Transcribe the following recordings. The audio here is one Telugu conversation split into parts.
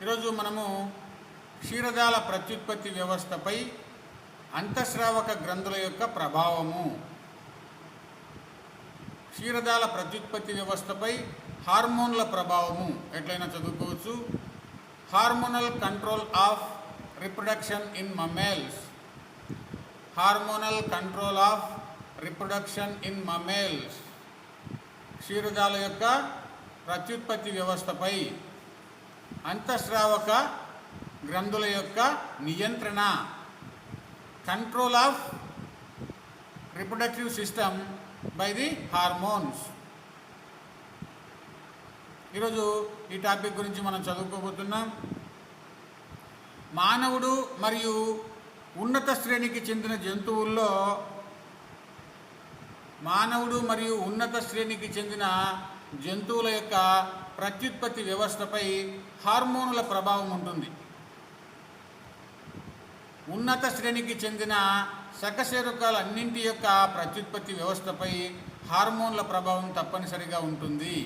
ఈరోజు మనము క్షీరదాల ప్రత్యుత్పత్తి వ్యవస్థపై అంతఃస్రావక గ్రంథుల యొక్క ప్రభావము, క్షీరదాల ప్రత్యుత్పత్తి వ్యవస్థపై హార్మోన్ల ప్రభావము ఎట్లయినా చదువుకోవచ్చు. Hormonal control of reproduction in mammals, hormonal control of reproduction in mammals, క్షీరదాల యొక్క ప్రత్యుత్పత్తి వ్యవస్థపై అంతఃస్రావక గ్రంథుల యొక్క నియంత్రణ, control of reproductive system by the hormones. ఈరోజు ఈ టాపిక్ గురించి మనం చదువుకోబోతున్నాం. మానవుడు మరియు ఉన్నత శ్రేణికి చెందిన జంతువుల్లో జంతువుల యొక్క ప్రత్యుత్పత్తి వ్యవస్థపై హార్మోనుల ప్రభావం ఉంటుంది. ఉన్నత శ్రేణికి చెందిన సకశేరుకాలన్నింటి యొక్క ప్రత్యుత్పత్తి వ్యవస్థపై హార్మోన్ల ప్రభావం తప్పనిసరిగా ఉంటుంది.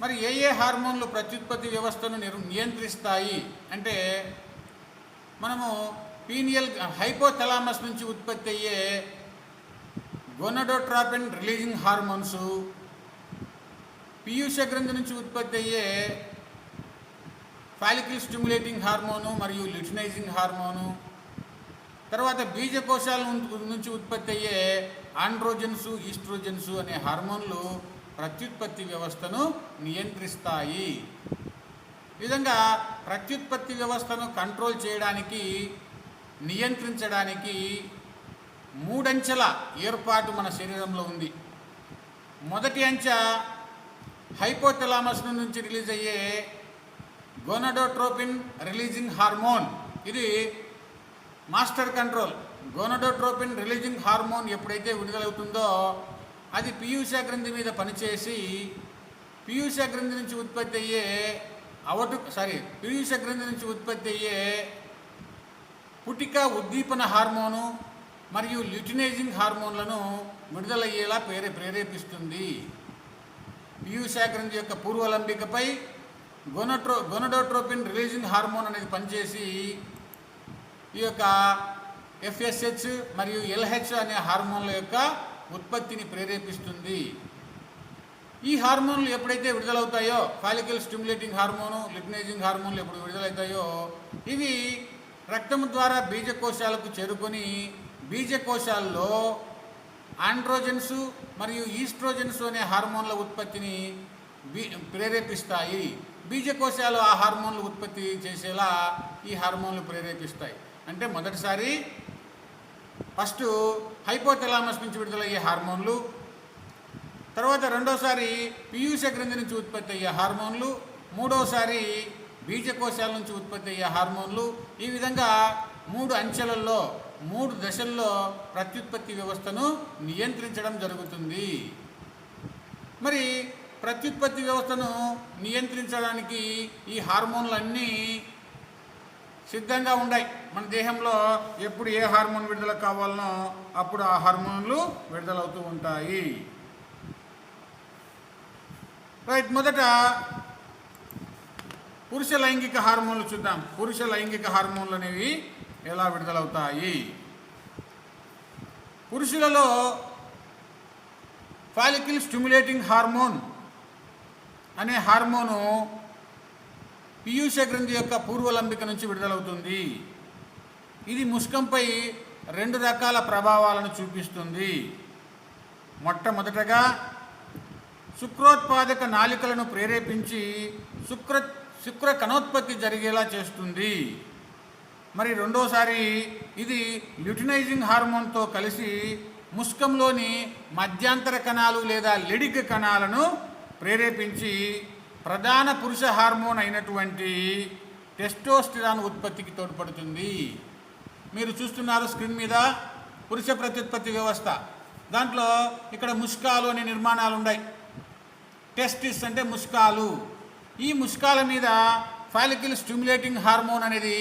మరి ఏ హార్మోన్లు ప్రత్యుత్పత్తి వ్యవస్థను నియంత్రిస్తాయి అంటే, మనము పీనియల్ హైపోథలామస్ నుంచి ఉత్పత్తి అయ్యే గోనడోట్రోపిన్ రిలీజింగ్ హార్మోన్స్, పీయూష గ్రంథి నుంచి ఉత్పత్తి అయ్యే ఫాలికల్ స్టిమ్యులేటింగ్ హార్మోను మరియు ల్యూటినైజింగ్ హార్మోను, తర్వాత బీజకోశాల నుంచి ఉత్పత్తి అయ్యే ఆండ్రోజన్స్, ఈస్ట్రోజన్స్ అనే హార్మోన్లు ప్రత్యుత్పత్తి వ్యవస్థను నియంత్రిస్తాయి. ఈ విధంగా ప్రత్యుత్పత్తి వ్యవస్థను కంట్రోల్ చేయడానికి, నియంత్రించడానికి 3 అంచెల ఏర్పాటు మన శరీరంలో ఉంది. మొదటి అంచె హైపోథలామస్ నుంచి రిలీజ్ అయ్యే గోనడోట్రోపిన్ రిలీజింగ్ హార్మోన్. ఇది master control. Gonadotropin releasing hormone ఎప్పుడైతే విడుదలవుతుందో అది పీయూష గ్రంథి మీద పనిచేసి పీయూష గ్రంథి నుంచి ఉత్పత్తి అయ్యే పుటిక ఉద్దీపన హార్మోను మరియు ల్యూటినైజింగ్ హార్మోన్లను విడుదలయ్యేలా ప్రేరేపిస్తుంది. పీయూష గ్రంథి యొక్క పూర్వలంబికపై గోనడోట్రోపిన్ రిలీజింగ్ హార్మోన్ అనేది పనిచేసి ఈ యొక్క ఎఫ్ఎస్హెచ్ మరియు ఎల్హెచ్ అనే హార్మోన్ల యొక్క ఉత్పత్తిని ప్రేరేపిస్తుంది. ఈ హార్మోన్లు ఎప్పుడైతే విడుదలవుతాయో, ఫాలికల్ స్టిమ్యులేటింగ్ హార్మోను, ల్యూటినైజింగ్ హార్మోన్లు ఎప్పుడు విడుదలవుతాయో ఇవి రక్తము ద్వారా బీజకోశాలకు చేరుకొని బీజకోశాల్లో ఆండ్రోజన్స్ మరియు ఈస్ట్రోజన్స్ అనే హార్మోన్ల ఉత్పత్తిని ప్రేరేపిస్తాయి. బీజకోశాలు ఆ హార్మోన్లు ఉత్పత్తి చేసేలా ఈ హార్మోన్లు ప్రేరేపిస్తాయి. అంటే మొదటిసారి ఫస్ట్ హైపోథలామస్ నుంచి విడుదలయ్యే హార్మోన్లు, తర్వాత రెండోసారి పీయూష గ్రంథి నుంచి ఉత్పత్తి అయ్యే హార్మోన్లు, మూడోసారి బీజకోశాల నుంచి ఉత్పత్తి అయ్యే హార్మోన్లు. ఈ విధంగా 3 అంచెలలో 3 దశల్లో ప్రత్యుత్పత్తి వ్యవస్థను నియంత్రించడం జరుగుతుంది. మరి ప్రత్యుత్పత్తి వ్యవస్థను నియంత్రించడానికి ఈ హార్మోన్లన్నీ సిద్ధంగా ఉన్నాయి. మన దేహంలో ఎప్పుడు ఏ హార్మోన్ విడుదల కావాలనో అప్పుడు ఆ హార్మోన్లు విడుదలవుతూ ఉంటాయి. రైట్, మొదట పురుష లైంగిక హార్మోన్లు చూద్దాం. పురుష లైంగిక హార్మోన్లు అనేవి ఎలా విడుదలవుతాయి? పురుషులలో ఫాలికల్ స్టిమ్యులేటింగ్ హార్మోన్ అనే హార్మోను పీయూష గ్రంథి యొక్క పూర్వలంబిక నుంచి విడుదలవుతుంది. ఇది ముష్కంపై 2 రకాల ప్రభావాలను చూపిస్తుంది. మొట్టమొదటగా శుక్రోత్పాదక నాళికలను ప్రేరేపించి శుక్ర కణోత్పత్తి జరిగేలా చేస్తుంది. మరి రెండోసారి ఇది ల్యూటినైజింగ్ హార్మోన్తో కలిసి ముష్కంలోని మధ్యాంతర కణాలు లేదా లెడిగ్ కణాలను ప్రేరేపించి ప్రధాన పురుష హార్మోన్ అయినటువంటి టెస్టోస్టెరాన్ ఉత్పత్తికి తోడ్పడుతుంది. మీరు చూస్తున్నారు స్క్రీన్ మీద పురుష ప్రత్యుత్పత్తి వ్యవస్థ. దాంట్లో ఇక్కడ ముష్కాలు అనే నిర్మాణాలు ఉన్నాయి. టెస్టిస్ అంటే ముష్కాలు. ఈ ముష్కాల మీద ఫాలికల్ స్టిమ్యులేటింగ్ హార్మోన్ అనేది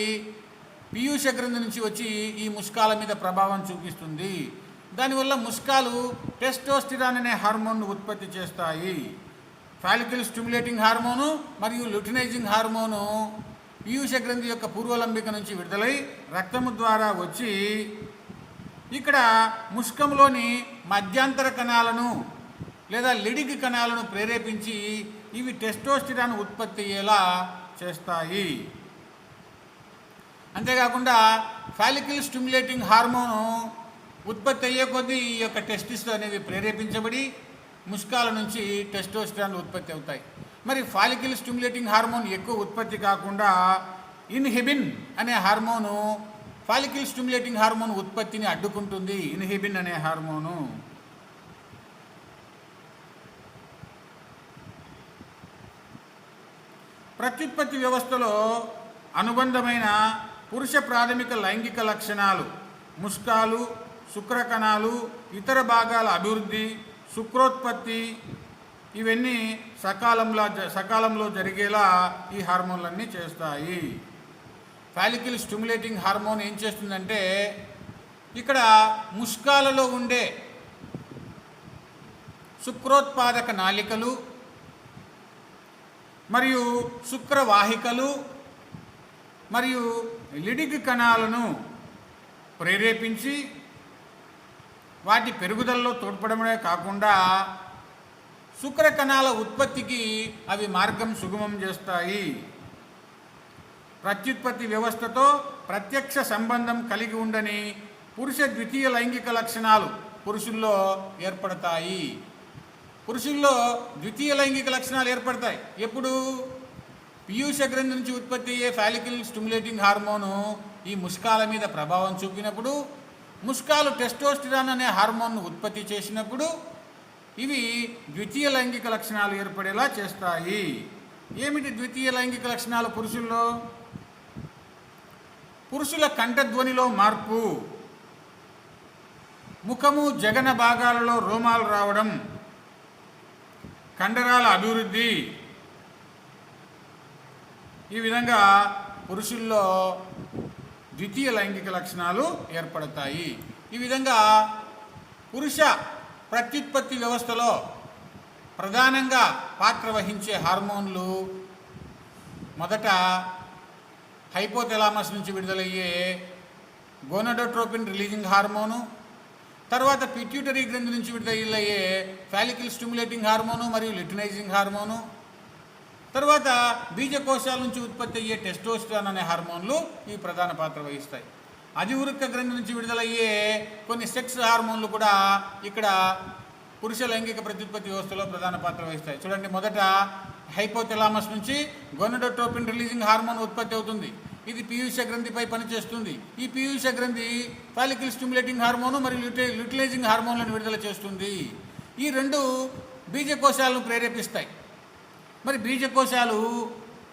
పీయూష గ్రంథి నుంచి వచ్చి ఈ ముష్కాల మీద ప్రభావం చూపిస్తుంది. దానివల్ల ముష్కాలు టెస్టోస్టెరాన్ అనే హార్మోన్ను ఉత్పత్తి చేస్తాయి. ఫాలికల్ స్టిమ్యులేటింగ్ హార్మోను మరియు ల్యూటినైజింగ్ హార్మోను పీయూష గ్రంథి యొక్క పూర్వలంబిక నుంచి విడుదలై రక్తము ద్వారా వచ్చి ఇక్కడ ముష్కంలోని మధ్యాంతర కణాలను లేదా లిడిగ్ కణాలను ప్రేరేపించి ఇవి టెస్టోస్టిరాన్ ఉత్పత్తి అయ్యేలా చేస్తాయి. అంతేకాకుండా ఫాలికల్ స్టిమ్యులేటింగ్ హార్మోను ఉత్పత్తి అయ్యే కొద్దీ ఈ యొక్క టెస్టిస్ అనేవి ప్రేరేపించబడి ముష్కాల నుంచి టెస్టోస్టిరాన్లు ఉత్పత్తి అవుతాయి. మరి ఫాలికల్ స్టిమ్యులేటింగ్ హార్మోన్ ఎక్కువ ఉత్పత్తి కాకుండా ఇన్హిబిన్ అనే హార్మోను ఫాలికల్ స్టిమ్యులేటింగ్ హార్మోన్ ఉత్పత్తిని అడ్డుకుంటుంది. ఇన్హిబిన్ అనే హార్మోను ప్రత్యుత్పత్తి వ్యవస్థలో అనుబంధమైన పురుష ప్రాథమిక లైంగిక లక్షణాలు ముష్కాలు, శుక్రకణాలు, ఇతర భాగాల అభివృద్ధి, శుక్రోత్పత్తి ఇవన్నీ సకాలంలో జరిగేలా ఈ హార్మోన్లన్నీ చేస్తాయి. ఫాలికల్ స్టిమ్యులేటింగ్ హార్మోన్ ఏం చేస్తుందంటే ఇక్కడ ముష్కాలలో ఉండే శుక్రోత్పాదక నాళికలు మరియు శుక్రవాహికలు మరియు లిడిగ్ కణాలను ప్రేరేపించి వాటి పెరుగుదలలో తోడ్పడమే కాకుండా శుక్ర కణాల ఉత్పత్తికి అవి మార్గం సుగమం చేస్తాయి. ప్రత్యుత్పత్తి వ్యవస్థతో ప్రత్యక్ష సంబంధం కలిగి ఉండని పురుష ద్వితీయ లైంగిక లక్షణాలు పురుషుల్లో ఏర్పడతాయి. పురుషుల్లో ద్వితీయ లైంగిక లక్షణాలు ఏర్పడతాయి. ఎప్పుడు? పీయూష గ్రంథి నుంచి ఉత్పత్తి అయ్యే ఫాలికల్ స్టిమ్యులేటింగ్ హార్మోను ఈ ముష్కాల మీద ప్రభావం చూపినప్పుడు, ముష్కాలు టెస్టోస్టిరాన్ అనే హార్మోన్ను ఉత్పత్తి చేసినప్పుడు ఇవి ద్వితీయ లైంగిక లక్షణాలు ఏర్పడేలా చేస్తాయి. ఏమిటి ద్వితీయ లైంగిక లక్షణాలు పురుషుల్లో? పురుషుల కంఠధ్వనిలో మార్పు, ముఖము జగన భాగాలలో రోమాలు రావడం, కండరాల అభివృద్ధి, ఈ విధంగా పురుషుల్లో ద్వితీయ లైంగిక లక్షణాలు ఏర్పడతాయి. ఈ విధంగా పురుష ప్రత్యుత్పత్తి వ్యవస్థలో ప్రధానంగా పాత్ర వహించే హార్మోన్లు మొదట హైపోథెలామస్ నుంచి విడుదలయ్యే గోనడోట్రోపిన్ రిలీజింగ్ హార్మోను, తర్వాత పిట్యూటరీ గ్రంథి నుంచి విడుదలయ్యే ఫాలికల్ స్టిమ్యులేటింగ్ హార్మోను మరియు ల్యూటినైజింగ్ హార్మోను, తర్వాత బీజకోశాల నుంచి ఉత్పత్తి అయ్యే టెస్టోస్టిరాన్ అనే హార్మోన్లు ఇవి ప్రధాన పాత్ర వహిస్తాయి. అధివృక్క గ్రంథి నుంచి విడుదలయ్యే కొన్ని సెక్స్ హార్మోన్లు కూడా ఇక్కడ పురుష లైంగిక ప్రత్యుత్పత్తి వ్యవస్థలో ప్రధాన పాత్ర వహిస్తాయి. చూడండి, మొదట హైపోథెలామస్ నుంచి గోనడోట్రోపిన్ రిలీజింగ్ హార్మోన్ ఉత్పత్తి అవుతుంది. ఇది పీయూష గ్రంథిపై పనిచేస్తుంది. ఈ పీయూష గ్రంథి ఫాలికల్ స్టిమ్యులేటింగ్ హార్మోను మరియు ల్యూటిలైజింగ్ హార్మోన్లను విడుదల చేస్తుంది. ఈ రెండు బీజకోశాలను ప్రేరేపిస్తాయి. మరి బీజకోశాలు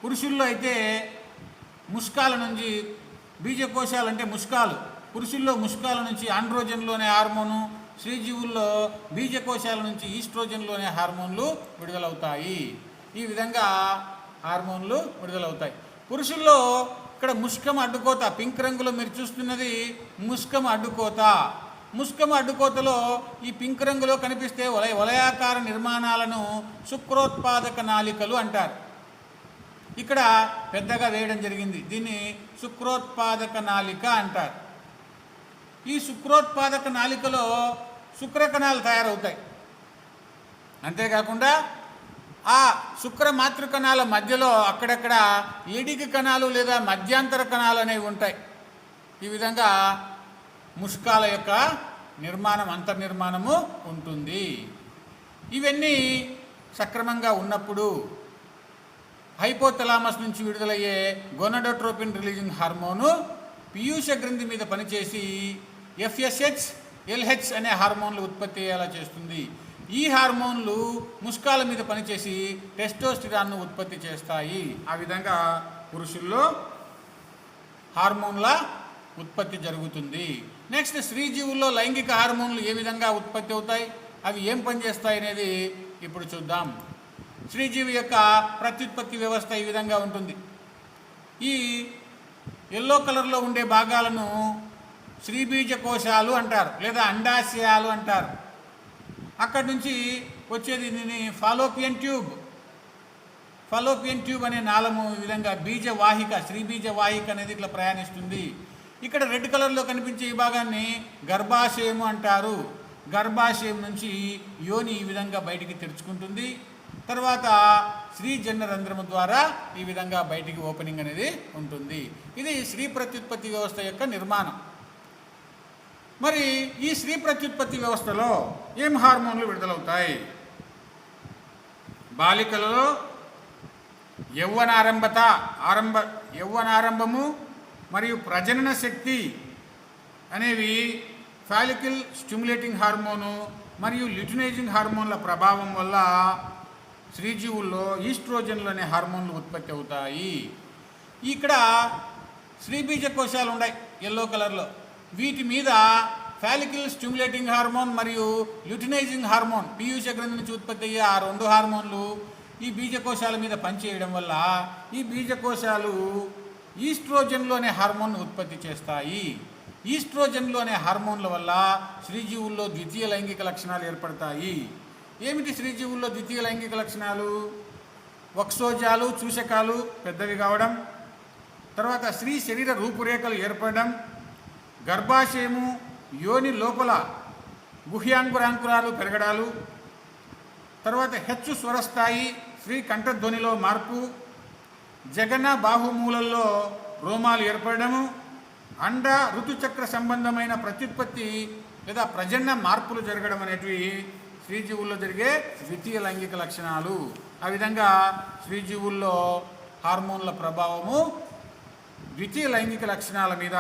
పురుషుల్లో అయితే ముష్కాల నుంచి, బీజకోశాలు అంటే ముష్కాలు, పురుషుల్లో ముష్కాల నుంచి ఆండ్రోజన్లోనే హార్మోను, స్త్రీజీవుల్లో బీజకోశాల నుంచి ఈస్ట్రోజన్లోనే హార్మోన్లు విడుదలవుతాయి. ఈ విధంగా హార్మోన్లు విడుదలవుతాయి. పురుషుల్లో ఇక్కడ ముష్కం అడ్డుకోత, పింక్ రంగులో మీరు చూస్తున్నది ముష్కం అడ్డుకోత. ముష్కం అడ్డుకోతలో ఈ పింక్ రంగులో కనిపిస్తే వలయాకార నిర్మాణాలను శుక్రోత్పాదక నాళికలు అంటారు. ఇక్కడ పెద్దగా వేయడం జరిగింది. దీన్ని శుక్రోత్పాదక నాళిక అంటారు. ఈ శుక్రోత్పాదక నాళికలో శుక్రకణాలు తయారవుతాయి. అంతేకాకుండా ఆ శుక్ర మాతృకణాల మధ్యలో అక్కడక్కడ లిడిగ్ కణాలు లేదా మధ్యాంతర కణాలు అనేవి ఉంటాయి. ఈ విధంగా ముష్కాల యొక్క నిర్మాణం, అంతర్నిర్మాణము ఉంటుంది. ఇవన్నీ సక్రమంగా ఉన్నప్పుడు హైపోథెలామస్ నుంచి విడుదలయ్యే గోనడోట్రోపిన్ రిలీజింగ్ హార్మోను పీయూష గ్రంథి మీద పనిచేసి ఎఫ్ఎస్హెచ్, ఎల్హెచ్ అనే హార్మోన్లు ఉత్పత్తి అయ్యేలా చేస్తుంది. ఈ హార్మోన్లు ముష్కాల మీద పనిచేసి టెస్టోస్టిరాన్ను ఉత్పత్తి చేస్తాయి. ఆ విధంగా పురుషుల్లో హార్మోన్ల ఉత్పత్తి జరుగుతుంది. నెక్స్ట్, స్త్రీజీవుల్లో లైంగిక హార్మోన్లు ఏ విధంగా ఉత్పత్తి అవుతాయి, అవి ఏం పనిచేస్తాయి అనేది ఇప్పుడు చూద్దాం. స్త్రీజీవి యొక్క ప్రత్యుత్పత్తి వ్యవస్థ ఈ విధంగా ఉంటుంది. ఈ ఎల్లో కలర్లో ఉండే భాగాలను స్త్రీబీజ కోశాలు అంటారు లేదా అండాశయాలు అంటారు. అక్కడి నుంచి వచ్చేది దీనిని ఫాలోపియన్ ట్యూబ్ ఫలోపియన్ ట్యూబ్ అనే నాళము ఈ విధంగా బీజవాహిక, స్త్రీ బీజవాహిక అనేది ఇట్లా ప్రయాణిస్తుంది. ఇక్కడ రెడ్ కలర్లో కనిపించే ఈ భాగాన్ని గర్భాశయము అంటారు. గర్భాశయం నుంచి యోని ఈ విధంగా బయటికి తెరుచుకుంటుంది. తర్వాత స్త్రీ జననరంధ్రము ద్వారా ఈ విధంగా బయటికి ఓపెనింగ్ అనేది ఉంటుంది. ఇది స్త్రీ ప్రత్యుత్పత్తి వ్యవస్థ యొక్క నిర్మాణం. మరి ఈ స్త్రీ ప్రత్యుత్పత్తి వ్యవస్థలో ఏం హార్మోన్లు విడుదలవుతాయి? బాలికలలో యవ్వనారంభము మరియు ప్రజనన శక్తి అనేవి ఫాలికల్ స్టిమ్యులేటింగ్ హార్మోను మరియు ల్యూటినైజింగ్ హార్మోన్ల ప్రభావం వల్ల స్త్రీజీవుల్లో ఈస్ట్రోజన్లు అనే హార్మోన్లు ఉత్పత్తి అవుతాయి. ఇక్కడ స్త్రీబీజ కోశాలు ఉన్నాయి ఎల్లో కలర్లో. వీటి మీద ఫాలికల్ స్టిమ్యులేటింగ్ హార్మోన్ మరియు ల్యూటినైజింగ్ హార్మోన్ పీయూష గ్రంథి నుంచి ఉత్పత్తి అయ్యే ఆ రెండు హార్మోన్లు ఈ బీజకోశాల మీద పనిచేయడం వల్ల ఈ బీజకోశాలు ఈస్ట్రోజన్లు అనే హార్మోన్ను ఉత్పత్తి చేస్తాయి. ఈస్ట్రోజన్లు అనే హార్మోన్ల వల్ల స్త్రీజీవుల్లో ద్వితీయ లైంగిక లక్షణాలు ఏర్పడతాయి. ఏమిటి స్త్రీజీవుల్లో ద్వితీయ లైంగిక లక్షణాలు? వక్షోజాలు, చూషకాలు పెద్దవి కావడం, తర్వాత స్త్రీ శరీర రూపురేఖలు ఏర్పడడం, గర్భాశయము యోని లోపల గుహ్యాంకురాంకురాలు పెరగడాలు, తర్వాత హెచ్చు స్వరస్థాయి, స్త్రీ కంఠధ్వనిలో మార్పు, జగన బాహుమూలల్లో రోమాలు ఏర్పడము, అండ ఋతుచక్ర సంబంధమైన ప్రత్యుత్పత్తి లేదా ప్రజన్న మార్పులు జరగడం అనేటివి స్త్రీజీవుల్లో జరిగే ద్వితీయ లైంగిక లక్షణాలు. ఆ విధంగా స్త్రీజీవుల్లో హార్మోన్ల ప్రభావము ద్వితీయ లైంగిక లక్షణాల మీద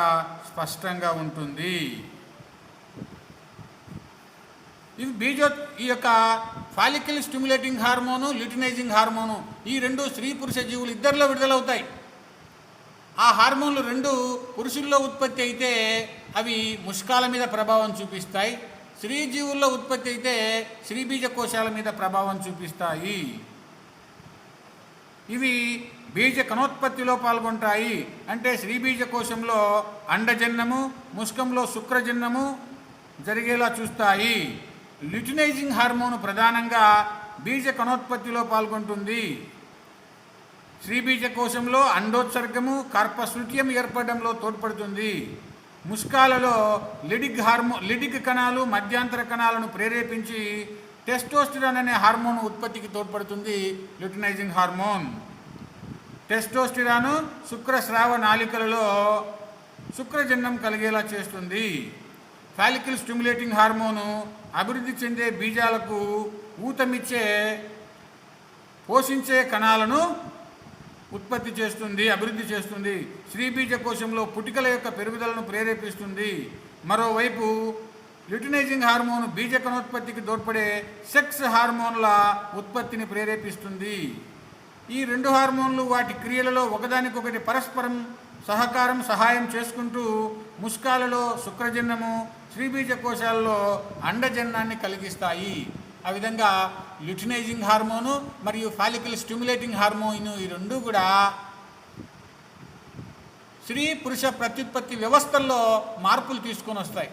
స్పష్టంగా ఉంటుంది. ఈ యొక్క follicle stimulating hormone, luteinising hormone ఈ రెండు స్త్రీ పురుష జీవులు ఇద్దరిలో విడుదలవుతాయి. ఆ హార్మోన్లు రెండు పురుషుల్లో ఉత్పత్తి అయితే అవి ముష్కాల మీద ప్రభావం చూపిస్తాయి. స్త్రీ జీవుల్లో ఉత్పత్తి అయితే స్త్రీబీజ కోశాల మీద ప్రభావం చూపిస్తాయి. ఇవి బీజ కణోత్పత్తిలో పాల్గొంటాయి. అంటే స్త్రీబీజ కోశంలో అండజన్నము, ముష్కంలో శుక్రజన్నము జరిగేలా చూస్తాయి. ల్యూటినైజింగ్ హార్మోను ప్రధానంగా బీజ కణోత్పత్తిలో పాల్గొంటుంది. స్త్రీబీజ కోశంలో అండోత్సర్గము, కార్పస్లుటియం ఏర్పడడంలో తోడ్పడుతుంది. ముష్కాలలో లిడిక్ కణాలు, మధ్యాంతర కణాలను ప్రేరేపించి టెస్టోస్టిరాన్ అనే హార్మోన్ ఉత్పత్తికి తోడ్పడుతుంది. ల్యూటినైజింగ్ హార్మోన్ టెస్టోస్టిరాను శుక్రస్రావ నాళికలలో శుక్రజన్నం కలిగేలా చేస్తుంది. ఫాలికల్ స్టిమ్యులేటింగ్ హార్మోను అభివృద్ధి చెందే బీజాలకు ఊతమిచ్చే పోషించే కణాలను ఉత్పత్తి చేస్తుంది, అభివృద్ధి చేస్తుంది. స్త్రీబీజ కోశంలో పుటికల యొక్క పెరుగుదలను ప్రేరేపిస్తుంది. మరోవైపు ల్యూటినైజింగ్ హార్మోన్ బీజ కణోత్పత్తికి తోడ్పడే సెక్స్ హార్మోన్ల ఉత్పత్తిని ప్రేరేపిస్తుంది. ఈ రెండు హార్మోన్లు వాటి క్రియలలో ఒకదానికొకటి పరస్పరం సహాయం చేసుకుంటూ ముష్కాలలో శుక్రజన్నము, స్త్రీబీజ కోశాలలో అండజన్నాన్ని కలిగిస్తాయి. ఆ విధంగా ల్యూటినైజింగ్ హార్మోను మరియు ఫాలికల్ స్టిమ్యులేటింగ్ హార్మోన్ ఈ రెండు కూడా స్త్రీ పురుష ప్రత్యుత్పత్తి వ్యవస్థల్లో మార్పులు తీసుకొని వస్తాయి.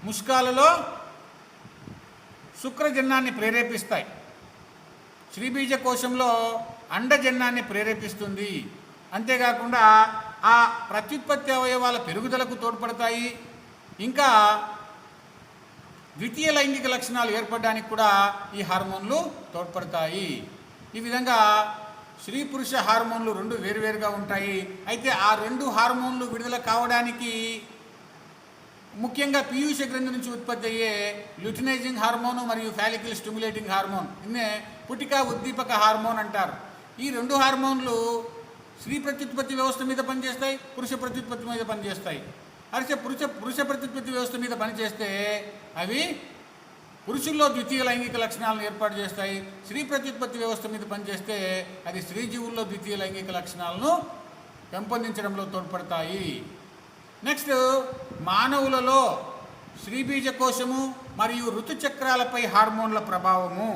ముష్కాలలో శుక్రజన్నాన్ని ప్రేరేపిస్తాయి. స్త్రీబీజ కోశంలో అండజన్నాన్ని ప్రేరేపిస్తుంది. అంతేకాకుండా ఆ ప్రత్యుత్పత్తి అవయవాల పెరుగుదలకు తోడ్పడతాయి. ఇంకా ద్వితీయ లైంగిక లక్షణాలు ఏర్పడడానికి కూడా ఈ హార్మోన్లు తోడ్పడతాయి. ఈ విధంగా స్త్రీ పురుష హార్మోన్లు రెండు వేరువేరుగా ఉంటాయి. అయితే ఆ రెండు హార్మోన్లు విడుదల కావడానికి ముఖ్యంగా పీయూష గ్రంథి నుంచి ఉత్పత్తి అయ్యే ల్యూటినైజింగ్ హార్మోను మరియు ఫాలికల్ స్టిమ్యులేటింగ్ హార్మోన్ ఇన్నే పుటిక ఉద్దీపక హార్మోన్ అంటారు. ఈ రెండు హార్మోన్లు స్త్రీ ప్రత్యుత్పత్తి వ్యవస్థ మీద పనిచేస్తాయి, పురుష ప్రత్యుత్పత్తి మీద పనిచేస్తాయి. పురుష ప్రత్యుత్పత్తి వ్యవస్థ మీద పనిచేస్తే అవి పురుషుల్లో ద్వితీయ లైంగిక లక్షణాలను ఏర్పాటు చేస్తాయి. స్త్రీ ప్రత్యుత్పత్తి వ్యవస్థ మీద పనిచేస్తే అది స్త్రీ జీవుల్లో ద్వితీయ లైంగిక లక్షణాలను పెంపొందించడంలో తోడ్పడతాయి. నెక్స్ట్, మానవులలో స్త్రీబీజ కోశము మరియు ఋతుచక్రాలపై హార్మోన్ల ప్రభావము.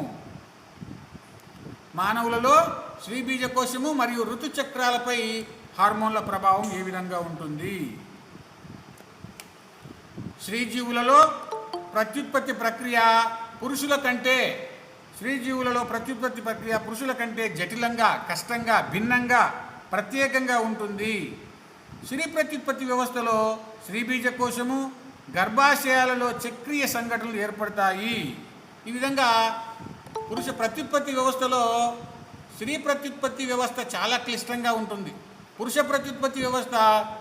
మానవులలో స్త్రీబీజ కోశము మరియు ఋతుచక్రాలపై హార్మోన్ల ప్రభావం ఏ విధంగా ఉంటుంది? స్త్రీ జీవులలో ప్రత్యుత్పత్తి ప్రక్రియ పురుషుల కంటే స్త్రీ జీవులలో ప్రత్యుత్పత్తి ప్రక్రియ పురుషుల కంటే జటిలంగా, కష్టంగా, భిన్నంగా, ప్రత్యేకంగా ఉంటుంది. స్త్రీ ప్రత్యుత్పత్తి వ్యవస్థలో స్త్రీబీజకోశము, గర్భాశయాలలో చక్రీయ సంఘటనలు ఏర్పడతాయి. ఈ విధంగా పురుష ప్రత్యుత్పత్తి వ్యవస్థలో స్త్రీ ప్రత్యుత్పత్తి వ్యవస్థ చాలా క్లిష్టంగా ఉంటుంది. పురుష ప్రత్యుత్పత్తి వ్యవస్థ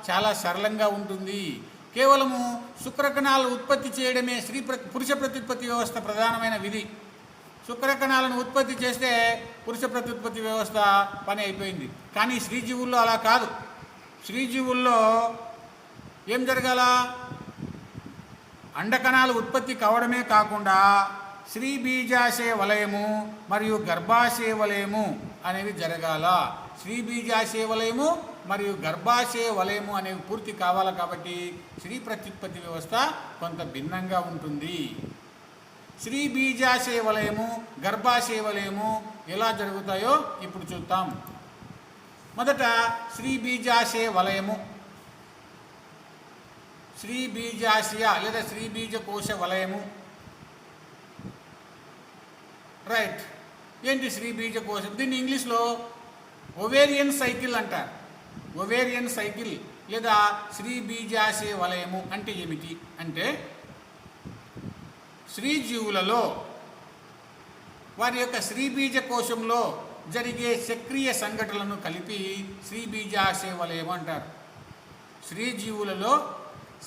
చాలా సరళంగా ఉంటుంది. కేవలము శుక్రకణాలు ఉత్పత్తి చేయడమే పురుష ప్రత్యుత్పత్తి వ్యవస్థ ప్రధానమైన విధి. శుక్రకణాలను ఉత్పత్తి చేస్తే పురుష ప్రత్యుత్పత్తి వ్యవస్థ పని అయిపోయింది. కానీ స్త్రీజీవుల్లో అలా కాదు. స్త్రీజీవుల్లో ఏం జరగాల? అండకణాలు ఉత్పత్తి కావడమే కాకుండా స్త్రీ బీజాశయ వలయము మరియు గర్భాశయ వలయము అనేవి జరగాల. స్త్రీ బీజాశయ వలయము మరియు గర్భాశయ వలయము అనేవి పూర్తి కావాలి. కాబట్టి స్త్రీ ప్రత్యుత్పత్తి వ్యవస్థ కొంత భిన్నంగా ఉంటుంది. స్త్రీ బీజాశయ వలయము, గర్భాశయ వలయము ఎలా జరుగుతాయో ఇప్పుడు చూద్దాం. మొదట స్త్రీ బీజాశయ వలయము, స్త్రీ బీజాశయ లేదా స్త్రీ బీజకోశ వలయము. రైట్. ఏంటి స్త్రీ బీజకోశం? దీన్ని ఇంగ్లీష్లో ఒవేరియన్ సైకిల్ అంటారు. ఒవేరియన్ సైకిల్ లేదా స్త్రీ బీజాశయ వలయము అంటే ఏమిటి అంటే, స్త్రీ జీవులలో వారి యొక్క స్త్రీ బీజకోశంలో జరిగే చక్రీయ సంఘటనలను కలిపి స్త్రీ బీజాశయ వలయం అంటారు. స్త్రీ జీవులలో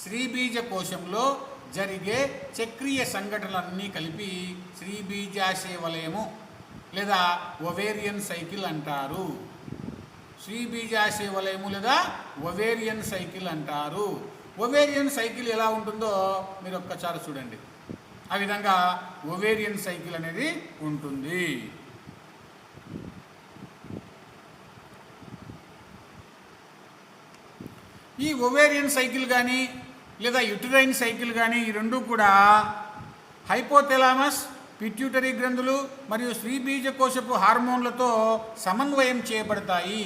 స్త్రీ బీజకోశంలో జరిగే చక్రీయ సంఘటనలన్నీ కలిపి స్త్రీ బీజాశయ వలయము లేదా ఒవేరియన్ సైకిల్ అంటారు. స్త్రీ బీజాశయ వలయము లేదా ఒవేరియన్ సైకిల్ అంటారు. ఒవేరియన్ సైకిల్ ఎలా ఉంటుందో మీరు ఒక్కసారి చూడండి. ఆ విధంగా ఒవేరియన్ సైకిల్ అనేది ఉంటుంది. ఈ ఒవేరియన్ సైకిల్ కానీ లేదా యుటరైన్ సైకిల్ కానీ ఈ రెండు కూడా హైపోథెలామస్, పిట్యూటరీ గ్రంథులు మరియు స్త్రీ బీజకోశపు హార్మోన్లతో సమన్వయం చేయబడతాయి.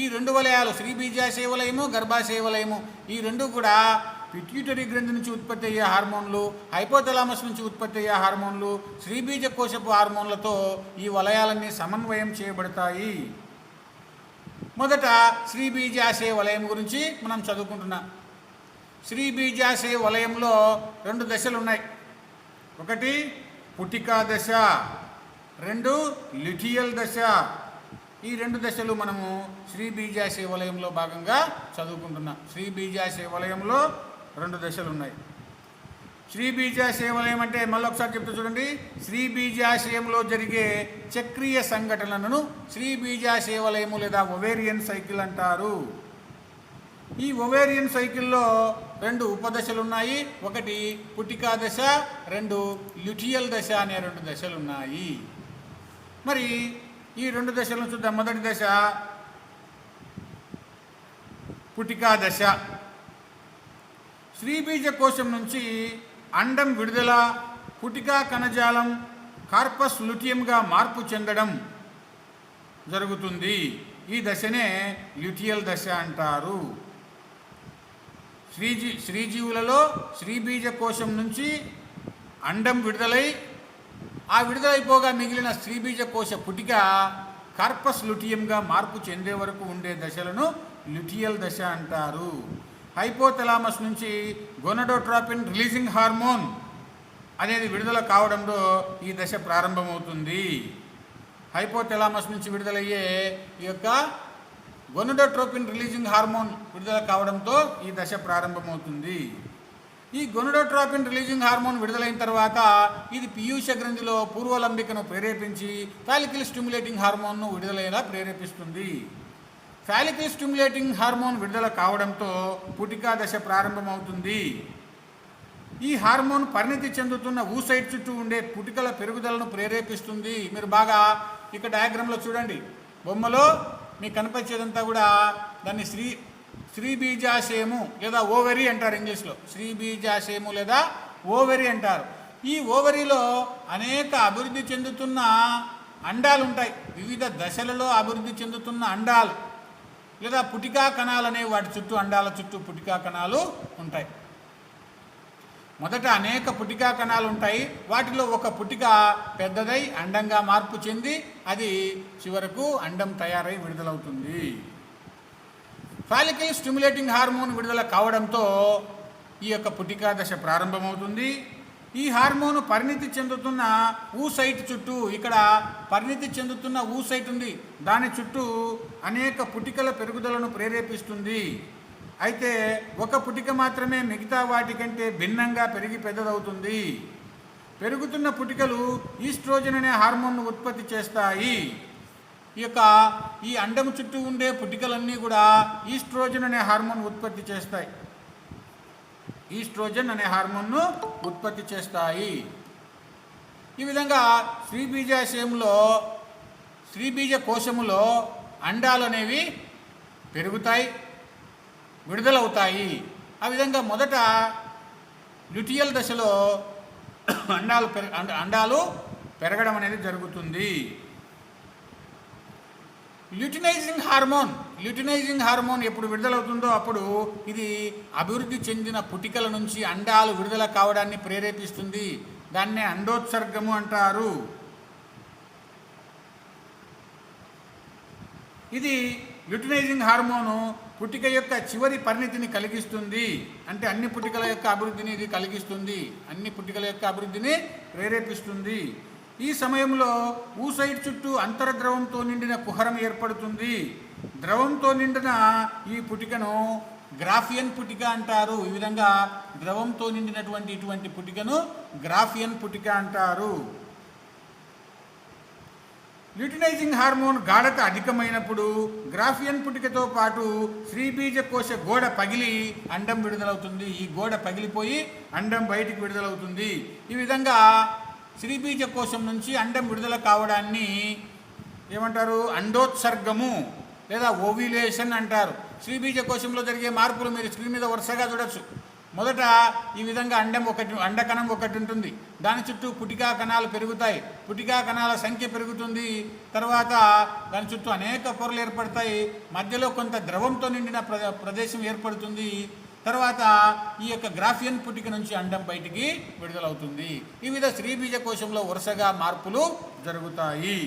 ఈ రెండు వలయాలు స్త్రీ బీజాశయ వలయము, గర్భాశయ వలయము ఈ రెండు కూడా పిట్యూటరీ గ్రంథి నుంచి ఉత్పత్తి అయ్యే హార్మోన్లు, హైపోథలామస్ నుంచి ఉత్పత్తి అయ్యే హార్మోన్లు, స్త్రీ బీజకోశపు హార్మోన్లతో ఈ వలయాలన్నీ సమన్వయం చేయబడతాయి. మొదట స్త్రీ బీజాశయ వలయం గురించి మనం చదువుకుంటున్నాం. స్త్రీ బీజాశయ వలయంలో రెండు దశలు ఉన్నాయి. ఒకటి పుటికా దశ, రెండు ల్యూటియల్ దశ. ఈ రెండు దశలు మనము స్త్రీ బీజాశయ వలయంలో భాగంగా చదువుకుంటున్నాం. స్త్రీ బీజాశయ వలయంలో రెండు దశలు ఉన్నాయి. స్త్రీ బీజాశయ వలయం అంటే మళ్ళీ ఒకసారి చెప్తూ చూడండి. స్త్రీ బీజాశయంలో జరిగే చక్రీయ సంఘటనలను స్త్రీ బీజాశయ వలయము లేదా ఒవేరియన్ సైకిల్ అంటారు. ఈ ఒవేరియన్ సైకిల్లో రెండు ఉపదశలు ఉన్నాయి. ఒకటి పుటికా దశ, రెండు ల్యూటియల్ దశ అనే రెండు దశలు ఉన్నాయి. మరి ఈ రెండు దశలను చూద్దాం. మొదటి దశ పుటికా దశ. స్త్రీ బీజకోశం నుంచి అండం విడుదల, పుటికా కణజాలం కార్పస్ ల్యూటియంగా మార్పు చెందడం జరుగుతుంది. ఈ దశనే ల్యూటియల్ దశ అంటారు. స్త్రీజీవులలో స్త్రీ బీజకోశం నుంచి అండం విడుదలై ఆ విడుదలైపోగా మిగిలిన స్త్రీ బీజకోశ పుటిక కార్పస్ ల్యూటియంగా మార్పు చెందే వరకు ఉండే దశలను ల్యూటియల్ దశ అంటారు. హైపోథలామస్ నుంచి గోనడోట్రోపిన్ రిలీజింగ్ హార్మోన్ అనేది విడుదల కావడంలో ఈ దశ ప్రారంభమవుతుంది. హైపోథలామస్ నుంచి విడుదలయ్యే ఈ యొక్క గోనడోట్రోపిన్ రిలీజింగ్ హార్మోన్ విడుదల కావడంతో ఈ దశ ప్రారంభమవుతుంది. ఈ గోనడోట్రోపిన్ రిలీజింగ్ హార్మోన్ విడుదలైన తర్వాత ఇది పీయూష గ్రంథిలో పూర్వలంబికను ప్రేరేపించి ఫాలికల్ స్టిమ్యులేటింగ్ హార్మోన్ను విడుదలయ్యేలా ప్రేరేపిస్తుంది. ఫాలికల్ స్టిమ్యులేటింగ్ హార్మోన్ విడుదల కావడంతో పుటికా దశ ప్రారంభమవుతుంది. ఈ హార్మోన్ పరిణతి చెందుతున్న ఊసైట్ చుట్టూ ఉండే పుటికల పెరుగుదలను ప్రేరేపిస్తుంది. మీరు బాగా ఇక్కడ డయాగ్రామ్లో చూడండి. బొమ్మలో మీకు కనిపించేదంతా కూడా దాన్ని స్త్రీ బీజాశయము లేదా ఓవరీ అంటారు. ఇంగ్లీష్లో స్త్రీ బీజాశయము లేదా ఓవరీ అంటారు. ఈ ఓవరీలో అనేక అభివృద్ధి చెందుతున్న అండాలు ఉంటాయి. వివిధ దశలలో అభివృద్ధి చెందుతున్న అండాలు లేదా పుటికా కణాలు అనేవి వాటి చుట్టూ, అండాల చుట్టూ పుటికా కణాలు ఉంటాయి. మొదట అనేక పుటికా కణాలు ఉంటాయి. వాటిలో ఒక పుటిక పెద్దదై అండంగా మార్పు చెంది అది చివరకు అండం తయారై విడుదలవుతుంది. ఫాలికల్ స్టిమ్యులేటింగ్ హార్మోన్ విడుదల కావడంతో ఈ యొక్క పుటికా దశ ప్రారంభమవుతుంది. ఈ హార్మోను పరిణితి చెందుతున్న ఊసైట్ చుట్టూ, ఇక్కడ పరిణితి చెందుతున్న ఊసైట్ ఉంది, దాని చుట్టూ అనేక పుటికల పెరుగుదలను ప్రేరేపిస్తుంది. అయితే ఒక పుటిక మాత్రమే మిగతా వాటికంటే భిన్నంగా పెరిగి పెద్దదవుతుంది. పెరుగుతున్న పుటికలు ఈస్ట్రోజన్ అనే హార్మోన్ను ఉత్పత్తి చేస్తాయి. ఈ అండం చుట్టూ ఉండే పుటికలన్నీ కూడా ఈస్ట్రోజన్ అనే హార్మోన్ ఉత్పత్తి చేస్తాయి. ఈస్ట్రోజన్ అనే హార్మోన్ను ఉత్పత్తి చేస్తాయి. ఈ విధంగా స్త్రీబీజ కోశములో అండాలు అనేవి పెరుగుతాయి, విడుదలవుతాయి. ఆ విధంగా మొదట ల్యూటియల్ దశలో అండాలు పెరగడం అనేది జరుగుతుంది. ల్యూటినైజింగ్ హార్మోన్ ఎప్పుడు విడుదలవుతుందో అప్పుడు ఇది అభివృద్ధి చెందిన పుటికల నుంచి అండాలు విడుదల కావడాన్ని ప్రేరేపిస్తుంది. దాన్నే అండోత్సర్గము అంటారు. ఇది ల్యూటినైజింగ్ హార్మోను పుటిక యొక్క చివరి పరిణితిని కలిగిస్తుంది. అంటే అన్ని పుటికల యొక్క అభివృద్ధిని ఇది కలిగిస్తుంది, అన్ని పుటికల యొక్క అభివృద్ధిని ప్రేరేపిస్తుంది. ఈ సమయంలో ఊసైట్ చుట్టూ అంతర్ద్రవంతో నిండిన కుహరం ఏర్పడుతుంది. ద్రవంతో నిండిన ఈ పుటికను గ్రాఫియన్ పుటిక అంటారు. ఈ విధంగా ద్రవంతో నిండినటువంటి ఇటువంటి పుటికను గ్రాఫియన్ పుటిక అంటారు. ల్యూటినైజింగ్ హార్మోన్ గాఢత అధికమైనప్పుడు గ్రాఫియన్ పుటికతో పాటు స్త్రీబీజ కోశ గోడ పగిలి అండం విడుదలవుతుంది. ఈ గోడ పగిలిపోయి అండం బయటికి విడుదలవుతుంది. ఈ విధంగా స్త్రీబీజ కోశం నుంచి అండం విడుదల కావడాన్ని ఏమంటారు? అండోత్సర్గము లేదా ఓవ్యులేషన్ అంటారు. స్త్రీబీజ కోశంలో జరిగే మార్పులు మీరు స్క్రీన్ మీద వరుసగా చూడొచ్చు. మొదట ఈ విధంగా అండకణం ఒకటి ఉంటుంది, దాని చుట్టూ పుటికా కణాలు పెరుగుతాయి, పుటికా కణాల సంఖ్య పెరుగుతుంది. తర్వాత దాని చుట్టూ అనేక పొరలు ఏర్పడతాయి, మధ్యలో కొంత ద్రవంతో నిండిన ప్రదేశం ఏర్పడుతుంది. తర్వాత ఈ యొక్క గ్రాఫియన్ పుటిక నుంచి అండం బయటికి విడుదలవుతుంది. ఈ విధంగా స్త్రీబీజ కోశంలో వరుసగా మార్పులు జరుగుతాయి.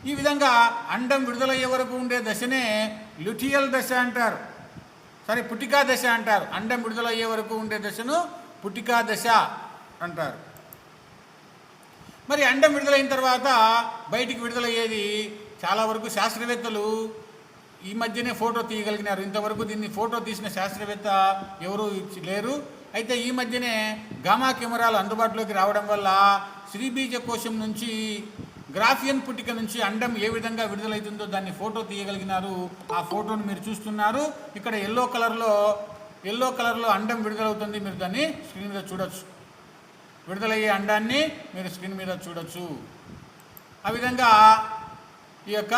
ఈ విధంగా అండం విడుదలయ్యే వరకు ఉండే దశనే ల్యూటియల్ దశ అంటారు, పుటికా దశ అంటారు. అండం విడుదలయ్యే వరకు ఉండే దశను పుటికా దశ అంటారు. మరి అండం విడుదలైన తర్వాత బయటికి విడుదలయ్యేది చాలా వరకు శాస్త్రవేత్తలు ఈ మధ్యనే ఫోటో తీయగలిగినారు. ఇంతవరకు దీన్ని ఫోటో తీసిన శాస్త్రవేత్త ఎవరూ లేరు. అయితే ఈ మధ్యనే గామా కెమెరాలు అందుబాటులోకి రావడం వల్ల స్త్రీబీజ కోశం నుంచి గ్రాఫియన్ పుటిక నుంచి అండం ఏ విధంగా విడుదలవుతుందో దాన్ని ఫోటో తీయగలిగినారు. ఆ ఫోటోను మీరు చూస్తున్నారు. ఇక్కడ ఎల్లో కలర్లో అండం విడుదలవుతుంది. మీరు దాన్ని స్క్రీన్ మీద చూడొచ్చు. విడుదలయ్యే అండాన్ని మీరు స్క్రీన్ మీద చూడొచ్చు. ఆ విధంగా ఈ యొక్క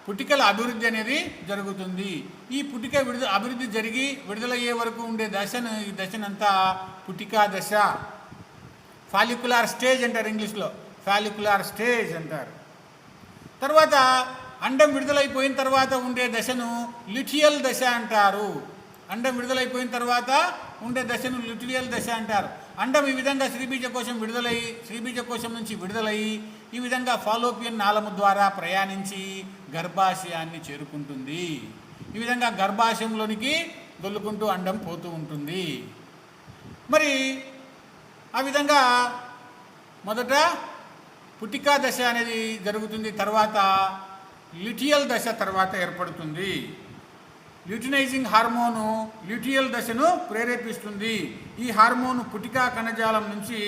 పుటికల అభివృద్ధి అనేది జరుగుతుంది. ఈ పుటిక అభివృద్ధి జరిగి విడుదలయ్యే వరకు ఉండే ఈ దశనంతా పుటికా దశ, ఫాలిక్యులార్ స్టేజ్ అంటారు ఇంగ్లీష్లో, ఫాలిక్యులార్ స్టేజ్ అంటారు. తర్వాత అండం విడుదలైపోయిన తర్వాత ఉండే దశను ల్యూటియల్ దశ అంటారు. అండం విడుదలైపోయిన తర్వాత ఉండే దశను ల్యూటియల్ దశ అంటారు. అండం ఈ విధంగా స్త్రీబీజ కోశం నుంచి విడుదలయ్యి ఈ విధంగా ఫాలోపియన్ నాళము ద్వారా ప్రయాణించి గర్భాశయాన్ని చేరుకుంటుంది. ఈ విధంగా గర్భాశయంలోనికి దొల్లుకుంటూ అండం పోతూ ఉంటుంది. మరి ఆ విధంగా మొదట పుటికా దశ అనేది జరుగుతుంది. తర్వాత ల్యూటియల్ దశ తర్వాత ఏర్పడుతుంది. ల్యూటినైజింగ్ హార్మోను ల్యూటియల్ దశను ప్రేరేపిస్తుంది. ఈ హార్మోను పుటికా కణజాలం నుంచి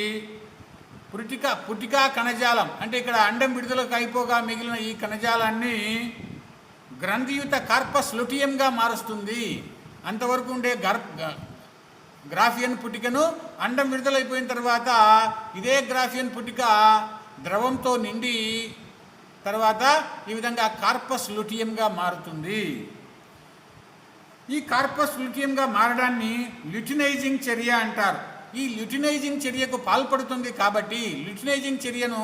పుటికా కణజాలం అంటే ఇక్కడ అండం విడుదలకు అయిపోగా మిగిలిన ఈ కణజాలాన్ని గ్రంథియుత కార్పస్ లుటియంగా మారుస్తుంది. అంతవరకు ఉండే గ్రాఫియన్ పుటికను అండం విడుదలైపోయిన తర్వాత ఇదే గ్రాఫియన్ పుటిక ద్రవంతో నిండి తర్వాత ఈ విధంగా కార్పస్ లుటియంగా మారుతుంది. ఈ కార్పస్ ల్యూటియంగా మారడాన్ని ల్యూటినైజింగ్ చర్య అంటారు. ఈ ల్యూటినైజింగ్ చర్యకు పాల్పడుతుంది కాబట్టి, ల్యూటినైజింగ్ చర్యను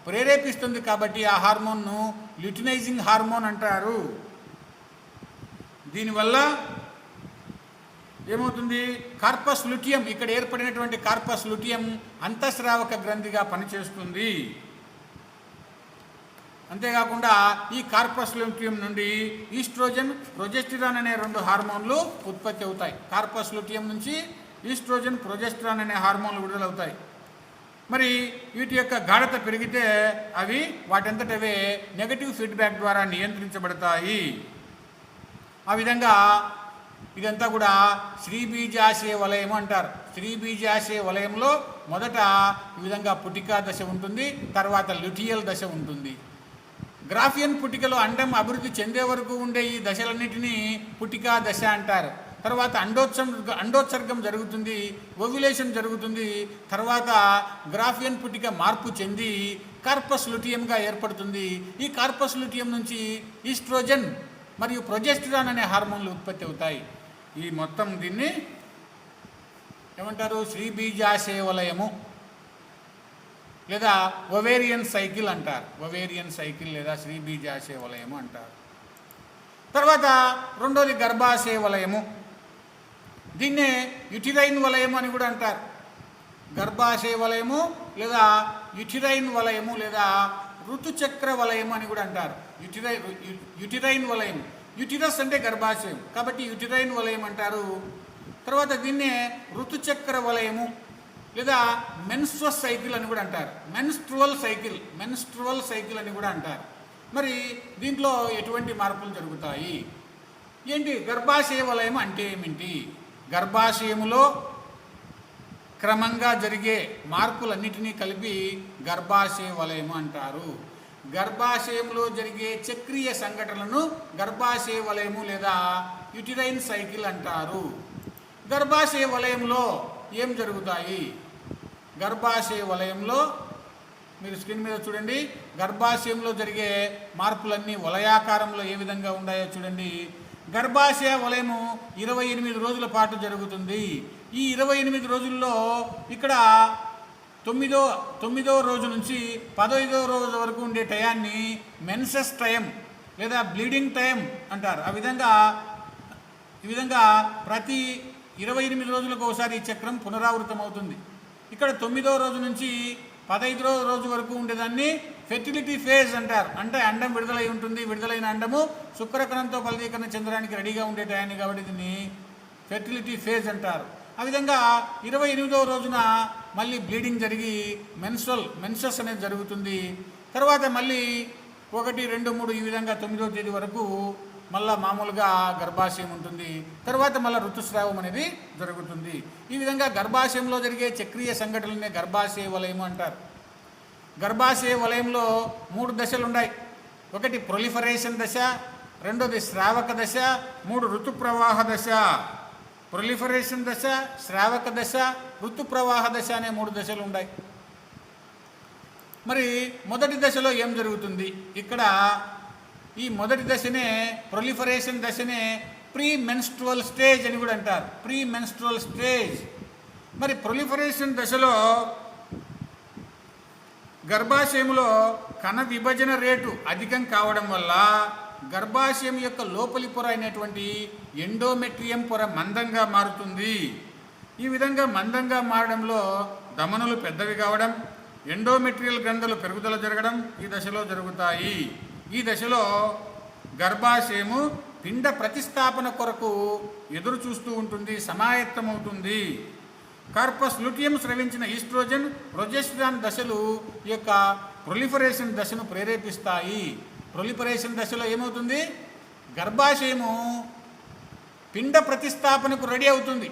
ప్రేరేపిస్తుంది కాబట్టి ఆ హార్మోన్ను ల్యూటినైజింగ్ హార్మోన్ అంటారు. దీనివల్ల ఏమవుతుంది, కార్పస్ లుటియం, ఇక్కడ ఏర్పడినటువంటి కార్పస్ లుటియం అంతఃస్రావక గ్రంథిగా పనిచేస్తుంది. అంతేకాకుండా ఈ కార్పస్ లుటియం నుండి ఈస్ట్రోజన్, ప్రొజెస్టిరాన్ అనే 2 హార్మోన్లు ఉత్పత్తి అవుతాయి. కార్పస్ లుటియం నుంచి ఈస్ట్రోజన్, ప్రొజెస్టిరాన్ అనే హార్మోన్లు విడుదలవుతాయి. మరి వీటి యొక్క గాఢత పెరిగితే అవి వాటంతటవే నెగటివ్ ఫీడ్బ్యాక్ ద్వారా నియంత్రించబడతాయి. ఆ విధంగా ఇదంతా కూడా శ్రీబీజాశయ వలయం అంటారు. శ్రీబీజాశయ వలయంలో మొదట ఈ విధంగా పుటికా దశ ఉంటుంది, తర్వాత లుటియల్ దశ ఉంటుంది. గ్రాఫియన్ పుటికలో అండం అభివృద్ధి చెందే వరకు ఉండే ఈ దశలన్నిటినీ పుటికా దశ అంటారు. తర్వాత అండోత్సర్గం జరుగుతుంది, ఓవ్యులేషన్ జరుగుతుంది. తర్వాత గ్రాఫియన్ పుటిక మార్పు చెంది కార్పస్ లుటియంగా ఏర్పడుతుంది. ఈ కార్పస్ లుటియం నుంచి ఈస్ట్రోజన్ మరియు ప్రొజెస్టిరాన్ అనే హార్మోన్లు ఉత్పత్తి అవుతాయి. ఈ మొత్తం దీన్ని ఏమంటారు, శ్రీబీజాశయ వలయము లేదా ఒవేరియన్ సైకిల్ అంటారు. ఒవేరియన్ సైకిల్ లేదా శ్రీబీజాశయ వలయము అంటారు. తర్వాత రెండోది గర్భాశయ వలయము. దీన్నే యుటిరైన్ వలయము అని కూడా అంటారు. గర్భాశయ వలయము లేదా యుటిరైన్ వలయము లేదా ఋతుచక్ర వలయము అని కూడా అంటారు. యుటిరైన్ వలయం, యుటిరస్ అంటే గర్భాశయం కాబట్టి యుటిరైన్ వలయం అంటారు. తర్వాత దీన్నే ఋతుచక్ర వలయము లేదా మెన్స్ట్రువల్ సైకిల్ అని కూడా అంటారు. మెన్స్ట్రువల్ సైకిల్ అని కూడా అంటారు. మరి దీంట్లో ఎటువంటి మార్పులు జరుగుతాయి ఏంటి? గర్భాశయ వలయం అంటే ఏమిటి? గర్భాశయములో క్రమంగా జరిగే మార్పులన్నిటినీ కలిపి గర్భాశయ వలయము అంటారు. గర్భాశయంలో జరిగే చక్రీయ సంఘటనలను గర్భాశయ వలయము లేదా యుటిరైన్ సైకిల్ అంటారు. గర్భాశయ వలయంలో ఏం జరుగుతాయి? గర్భాశయ వలయంలో మీరు స్క్రీన్ మీద చూడండి. గర్భాశయంలో జరిగే మార్పులన్నీ వలయాకారంలో ఏ విధంగా ఉన్నాయో చూడండి. గర్భాశయ వలయము 28 రోజుల పాటు జరుగుతుంది. ఈ 28 రోజుల్లో ఇక్కడ 9వ రోజు నుంచి 15వ రోజు వరకు ఉండే టయాన్ని మెన్సెస్ టైం లేదా బ్లీడింగ్ టైం అంటారు. ఈ విధంగా ప్రతి 28 రోజులకు ఒకసారి ఈ చక్రం పునరావృతం అవుతుంది. ఇక్కడ 9వ రోజు నుంచి 15వ రోజు వరకు ఉండేదాన్ని ఫెర్టిలిటీ ఫేజ్ అంటారు. అంటే అండం విడుదలై ఉంటుంది. విడుదలైన అండము శుక్రకణంతో ఫలదీకరణ చెందడానికి రెడీగా ఉండే టయాన్ని కాబట్టి దీన్ని ఫెర్టిలిటీ ఫేజ్ అంటారు. ఆ విధంగా 28వ రోజున మళ్ళీ బ్లీడింగ్ జరిగి మెన్సెస్ అనేది జరుగుతుంది. తర్వాత మళ్ళీ 1, 2, 3 ఈ విధంగా 9వ తేదీ వరకు మళ్ళీ మామూలుగా గర్భాశయం ఉంటుంది. తర్వాత మళ్ళీ ఋతుస్రావం అనేది జరుగుతుంది. ఈ విధంగా గర్భాశయంలో జరిగే చక్రీయ సంఘటనలనే గర్భాశయ వలయము అంటారు. గర్భాశయ వలయంలో 3 దశలు ఉన్నాయి. ఒకటి ప్రొలిఫరేషన్ దశ, రెండోది శ్రావక దశ, 3 ఋతుప్రవాహ దశ. ప్రొలిఫరేషన్ దశ, శ్రావక దశ, ఋతుప్రవాహ దశ అనే 3 దశలు ఉన్నాయి. మరి మొదటి దశలో ఏం జరుగుతుంది? ఇక్కడ ఈ మొదటి దశనే ప్రొలిఫరేషన్ దశనే ప్రీ మెన్స్ట్రువల్ స్టేజ్ అని కూడా అంటారు. Pre menstrual stage. మరి ప్రొలిఫరేషన్ దశలో గర్భాశయంలో కణ విభజన రేటు అధికం కావడం వల్ల గర్భాశయం యొక్క లోపలి పొర అయినటువంటి ఎండోమెట్రియం పొర మందంగా మారుతుంది. ఈ విధంగా మందంగా మారడంలో ధమనులు పెద్దవి కావడం, ఎండోమెట్రియల్ గ్రంథులు పెరుగుదల జరగడం ఈ దశలో జరుగుతాయి. ఈ దశలో గర్భాశయము పిండ ప్రతిస్థాపన కొరకు ఎదురు చూస్తూ ఉంటుంది, సమాయత్తమవుతుంది. కార్పస్ లుటియం స్రవించిన ఈస్ట్రోజన్, ప్రొజెస్టిరాన్ దశలు ఈ యొక్క ప్రొలిఫరేషన్ దశను ప్రేరేపిస్తాయి. ప్రొలిఫరేషన్ దశలో ఏమవుతుంది? గర్భాశయము పిండ ప్రతిస్థాపనకు రెడీ అవుతుంది.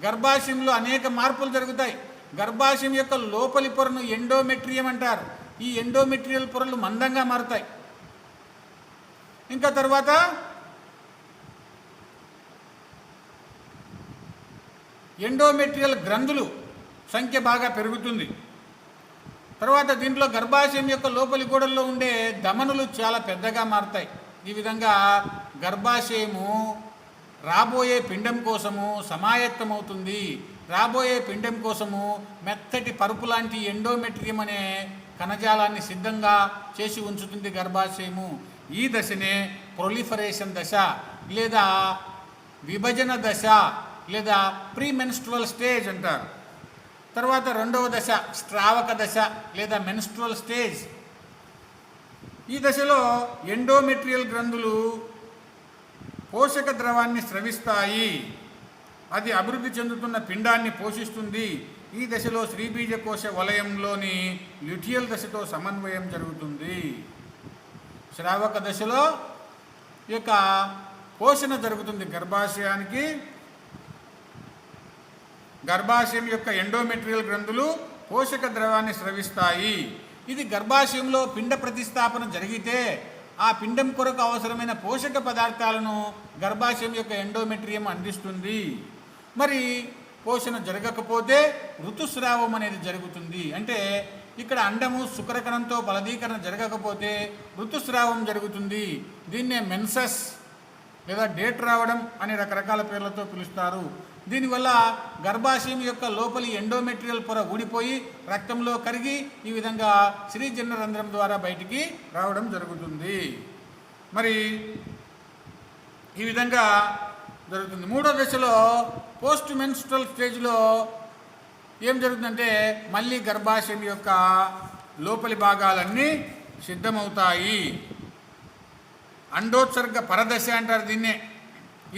గర్భాశయంలో అనేక మార్పులు జరుగుతాయి. గర్భాశయం యొక్క లోపలి పొరను ఎండోమెట్రియం అంటారు. ఈ ఎండోమెట్రియల్ పొరలు మందంగా మారుతాయి. ఇంకా తర్వాత ఎండోమెట్రియల్ గ్రంథులు సంఖ్య బాగా పెరుగుతుంది. తర్వాత దీంట్లో గర్భాశయం యొక్క లోపలి గోడల్లో ఉండే ధమనులు చాలా పెద్దగా మారుతాయి. ఈ విధంగా గర్భాశయము రాబోయే పిండం కోసము సమాయత్తమవుతుంది. రాబోయే పిండం కోసము మెత్తటి పరుపు లాంటి ఎండోమెట్రియం అనే కణజాలాన్ని సిద్ధంగా చేసి ఉంచుతుంది గర్భాశయము. ఈ దశనే ప్రొలిఫరేషన్ దశ లేదా విభజన దశ లేదా ప్రీమెన్స్ట్రువల్ స్టేజ్ అంటారు. తర్వాత రెండవ దశ స్రావక దశ లేదా మెన్స్ట్రువల్ స్టేజ్. ఈ దశలో ఎండోమెట్రియల్ గ్రంథులు పోషక ద్రవాన్ని స్రవిస్తాయి. అది అభివృద్ధి చెందుతున్న పిండాన్ని పోషిస్తుంది. ఈ దశలో స్త్రీబీజకోశ వలయంలోని ల్యూటియల్ దశతో సమన్వయం జరుగుతుంది. స్రావక దశలో ఈ యొక్క పోషణ జరుగుతుంది. గర్భాశయం యొక్క ఎండోమెట్రియల్ గ్రంథులు పోషక ద్రవాన్ని స్రవిస్తాయి. ఇది గర్భాశయంలో పిండ ప్రతిస్థాపన జరిగితే ఆ పిండం కొరకు అవసరమైన పోషక పదార్థాలను గర్భాశయం యొక్క ఎండోమెట్రియం అందిస్తుంది. మరి పోషణ జరగకపోతే ఋతుస్రావం అనేది జరుగుతుంది. అంటే ఇక్కడ అండము శుక్రకణంతో ఫలదీకరణ జరగకపోతే ఋతుస్రావం జరుగుతుంది. దీన్నే మెన్సస్ లేదా డేట్ రావడం అనే రకరకాల పేర్లతో పిలుస్తారు. దీనివల్ల గర్భాశయం యొక్క లోపలి ఎండోమెట్రియల్ పొర ఊడిపోయి రక్తంలో కరిగి ఈ విధంగా స్త్రీజన్య రంధ్రం ద్వారా బయటికి రావడం జరుగుతుంది. మరి ఈ విధంగా జరుగుతుంది. మూడో దశలో పోస్ట్ మెన్స్ట్రువల్ స్టేజ్లో ఏం జరుగుతుందంటే మళ్ళీ గర్భాశయం యొక్క లోపలి భాగాలన్నీ సిద్ధమవుతాయి. అండోత్సర్గ పరదశ అంటారు దీన్నే.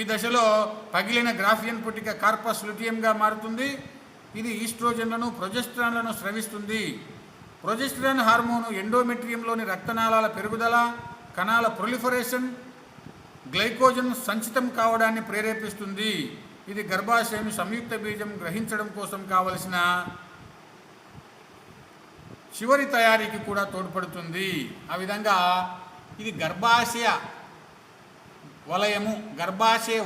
ఈ దశలో పగిలిన గ్రాఫియన్ పుట్టిక కార్పస్ లుటియంగా మారుతుంది. ఇది ఈస్ట్రోజన్లను ప్రొజెస్ట్రాన్లను స్రవిస్తుంది. ప్రొజెస్ట్రాన్ హార్మోను ఎండోమెట్రియంలోని రక్తనాళాల పెరుగుదల, కణాల ప్రొలిఫరేషన్, గ్లైకోజన్ సంచితం కావడాన్ని ప్రేరేపిస్తుంది. ఇది గర్భాశయం సంయుక్త బీజం గ్రహించడం కోసం కావలసిన చివరి తయారీకి కూడా తోడ్పడుతుంది. ఆ విధంగా ఇది గర్భాశయ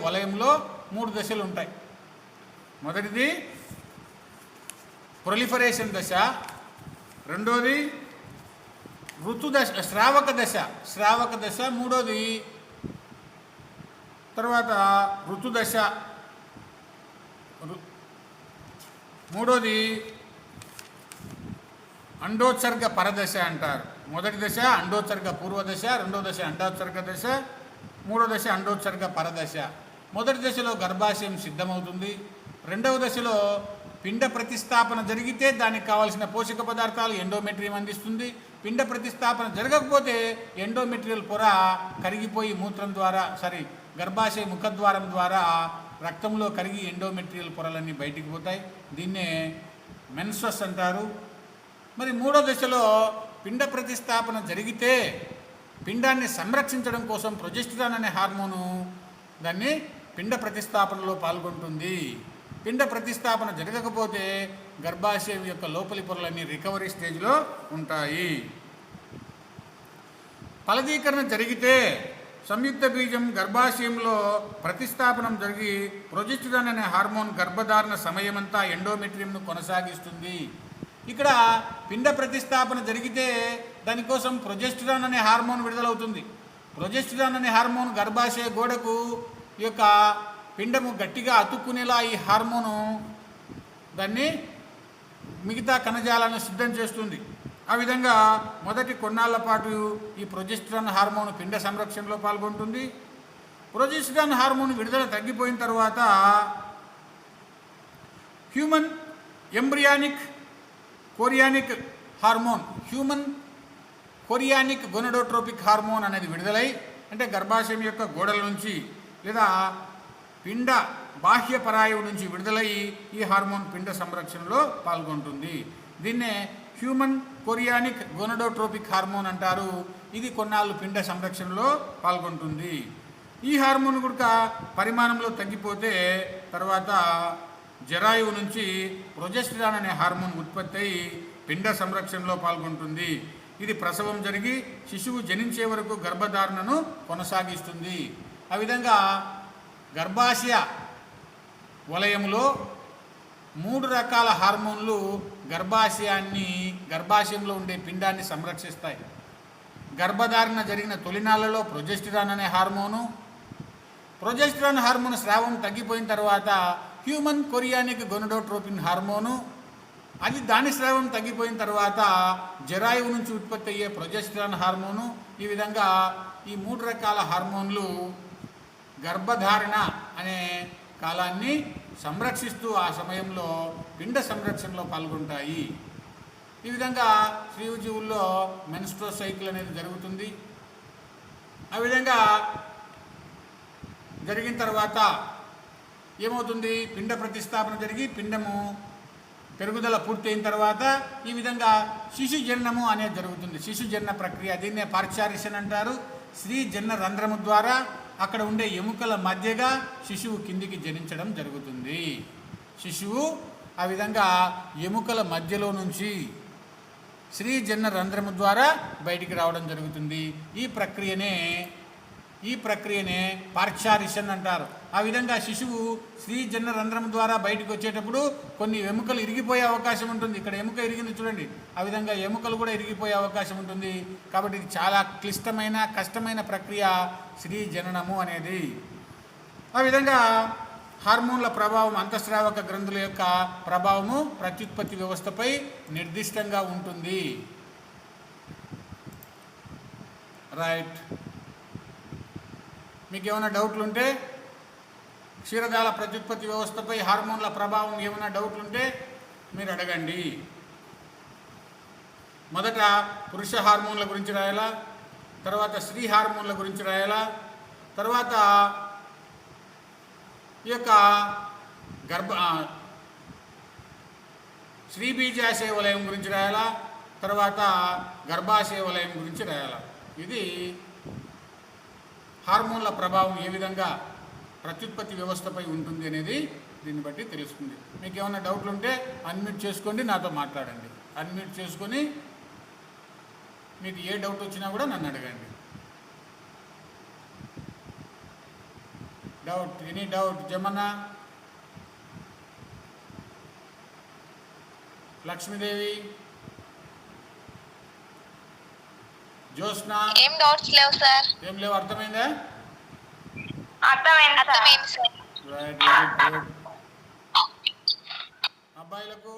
వలయంలో 3 దశలు ఉంటాయి. మొదటిది ప్రొలిఫరేషన్ దశ, రెండోది శ్రావక దశ, మూడోది తర్వాత ఋతుదశ, మూడోది అండోత్సర్గ పరదశ అంటారు. మొదటి దశ అండోత్సర్గ పూర్వదశ, రెండో దశ అండోత్సర్గ దశ, మూడో దశ అండోత్సర్గ పరదశ. మొదటి దశలో గర్భాశయం సిద్ధమవుతుంది. రెండవ దశలో పిండ ప్రతిస్థాపన జరిగితే దానికి కావాల్సిన పోషక పదార్థాలు ఎండోమెట్రియం అందిస్తుంది. పిండ ప్రతిస్థాపన జరగకపోతే ఎండోమెట్రియల్ పొర కరిగిపోయి గర్భాశయ ముఖద్వారం ద్వారా రక్తంలో కరిగి ఎండోమెట్రియల్ పొరలన్నీ బయటికి పోతాయి. దీన్నే మెన్సస్ అంటారు. మరి మూడో దశలో పిండ ప్రతిస్థాపన జరిగితే పిండాన్ని సంరక్షించడం కోసం ప్రొజెస్టరాన్ అనే హార్మోను దాన్ని పిండ ప్రతిస్థాపనలో పాల్గొంటుంది. పిండ ప్రతిస్థాపన జరగకపోతే గర్భాశయం యొక్క లోపలి పొరలన్నీ రికవరీ స్టేజ్లో ఉంటాయి. ఫలదీకరణ జరిగితే సంయుక్త బీజం గర్భాశయంలో ప్రతిస్థాపనం జరిగి ప్రొజెస్టరాన్ అనే హార్మోన్ గర్భధారణ సమయమంతా ఎండోమెట్రియంను కొనసాగిస్తుంది. ఇక్కడ పిండ ప్రతిస్థాపన జరిగితే దానికోసం ప్రొజెస్టరాన్ అనే హార్మోన్ విడుదలవుతుంది. ప్రొజెస్టరాన్ అనే హార్మోన్ గర్భాశయ గోడకు ఈ యొక్క పిండము గట్టిగా అతుక్కునేలా ఈ హార్మోను దాన్ని మిగతా కణజాలను సిద్ధం చేస్తుంది. ఆ విధంగా మొదటి కొన్నాళ్ల పాటు ఈ ప్రొజెస్టరాన్ హార్మోన్ పిండ సంరక్షణలో పాల్గొంటుంది. ప్రొజెస్టరాన్ హార్మోన్ విడుదల తగ్గిపోయిన తర్వాత హ్యూమన్ కొరియానిక్ గొనడోట్రోపిక్ హార్మోన్ అనేది విడుదలై, అంటే గర్భాశయం యొక్క గోడల నుంచి లేదా పిండ బాహ్య పరాయువు నుంచి విడుదలై ఈ హార్మోన్ పిండ సంరక్షణలో పాల్గొంటుంది. దీన్నే హ్యూమన్ కొరియానిక్ గొనడోట్రోపిక్ హార్మోన్ అంటారు. ఇది కొన్నాళ్ళు పిండ సంరక్షణలో పాల్గొంటుంది. ఈ హార్మోన్ కూడా పరిమాణంలో తగ్గిపోతే తర్వాత జరాయువు నుంచి ప్రొజెస్టరాన్ అనే హార్మోన్ ఉత్పత్తి అయి పిండ సంరక్షణలో పాల్గొంటుంది. ఇది ప్రసవం జరిగి శిశువు జనించే వరకు గర్భధారణను కొనసాగిస్తుంది. ఆ విధంగా గర్భాశయ వలయంలో 3 రకాల హార్మోన్లు గర్భాశయంలో ఉండే పిండాన్ని సంరక్షిస్తాయి. గర్భధారణ జరిగిన తొలినాళ్లలో ప్రొజెస్టరాన్ అనే హార్మోను, ప్రొజెస్టరాన్ హార్మోన్ స్రావం తగ్గిపోయిన తర్వాత హ్యూమన్ కొరియానిక్ గొనడోట్రోపిన్ హార్మోను, అది దాని స్రావం తగ్గిపోయిన తర్వాత జరాయువు నుంచి ఉత్పత్తి అయ్యే ప్రొజెస్టరాన్ హార్మోను. ఈ విధంగా ఈ 3 రకాల హార్మోన్లు గర్భధారణ అనే కాలాన్ని సంరక్షిస్తూ ఆ సమయంలో పిండ సంరక్షణలో పాల్గొంటాయి. ఈ విధంగా స్త్రీజీవుల్లో మెన్స్ట్రువల్ సైకిల్ అనేది జరుగుతుంది. ఆ విధంగా జరిగిన తర్వాత ఏమవుతుంది, పిండ ప్రతిస్థాపన జరిగి పిండము పెరుగుదల పూర్తయిన తర్వాత ఈ విధంగా శిశు జననము అనేది జరుగుతుంది. శిశు జనన ప్రక్రియ, దీన్నే పార్చారిషన్ అంటారు. స్త్రీ జనన రంధ్రము ద్వారా అక్కడ ఉండే ఎముకల మధ్యగా శిశువు కిందికి జనించడం జరుగుతుంది. శిశువు ఆ విధంగా ఎముకల మధ్యలో నుంచి స్త్రీ జనన రంధ్రము ద్వారా బయటికి రావడం జరుగుతుంది. ఈ ప్రక్రియనే పార్చారిషన్ అంటారు. ఆ విధంగా శిశువు స్త్రీ జనన రంధ్రం ద్వారా బయటకు వచ్చేటప్పుడు కొన్ని ఎముకలు ఇరిగిపోయే అవకాశం ఉంటుంది. ఇక్కడ ఎముక ఇరిగింది చూడండి, ఆ విధంగా ఎముకలు కూడా ఇరిగిపోయే అవకాశం ఉంటుంది. కాబట్టి ఇది చాలా క్లిష్టమైన కష్టమైన ప్రక్రియ స్త్రీ జననము అనేది. ఆ విధంగా హార్మోన్ల ప్రభావం, అంతఃస్రావక గ్రంథుల యొక్క ప్రభావము ప్రత్యుత్పత్తి వ్యవస్థపై నిర్దిష్టంగా ఉంటుంది. రైట్. మీకు ఏమైనా డౌట్లు ఉంటే, క్షీరదాల ప్రత్యుత్పత్తి వ్యవస్థపై హార్మోన్ల ప్రభావం ఏమైనా డౌట్లు ఉంటే మీరు అడగండి. మొదట పురుష హార్మోన్ల గురించి రాయాలా, తర్వాత స్త్రీ హార్మోన్ల గురించి రాయాలా, తర్వాత ఈ యొక్క శ్రీబీజాశయ వలయం గురించి రాయాలా, తర్వాత గర్భాశయ వలయం గురించి రాయాలా. ఇది హార్మోన్ల ప్రభావం ఏ విధంగా ప్రత్యుత్పత్తి వ్యవస్థపై ఉంటుంది అనేది దీన్ని బట్టి తెలుస్తుంది. మీకు ఏమైనా డౌట్లు ఉంటే అన్మ్యూట్ చేసుకోండి, నాతో మాట్లాడండి. అన్మ్యూట్ చేసుకొని మీకు ఏ డౌట్ వచ్చినా కూడా నన్ను అడగండి. Doubt, any doubt? Jamanna, Lakshmidevi, Jyotsna, ఏం డౌట్స్ లేవు సార్. ఏం లేవు, అర్థమైందా? అర్థమైంది సార్. Right, very good. అబ్బాయిలకు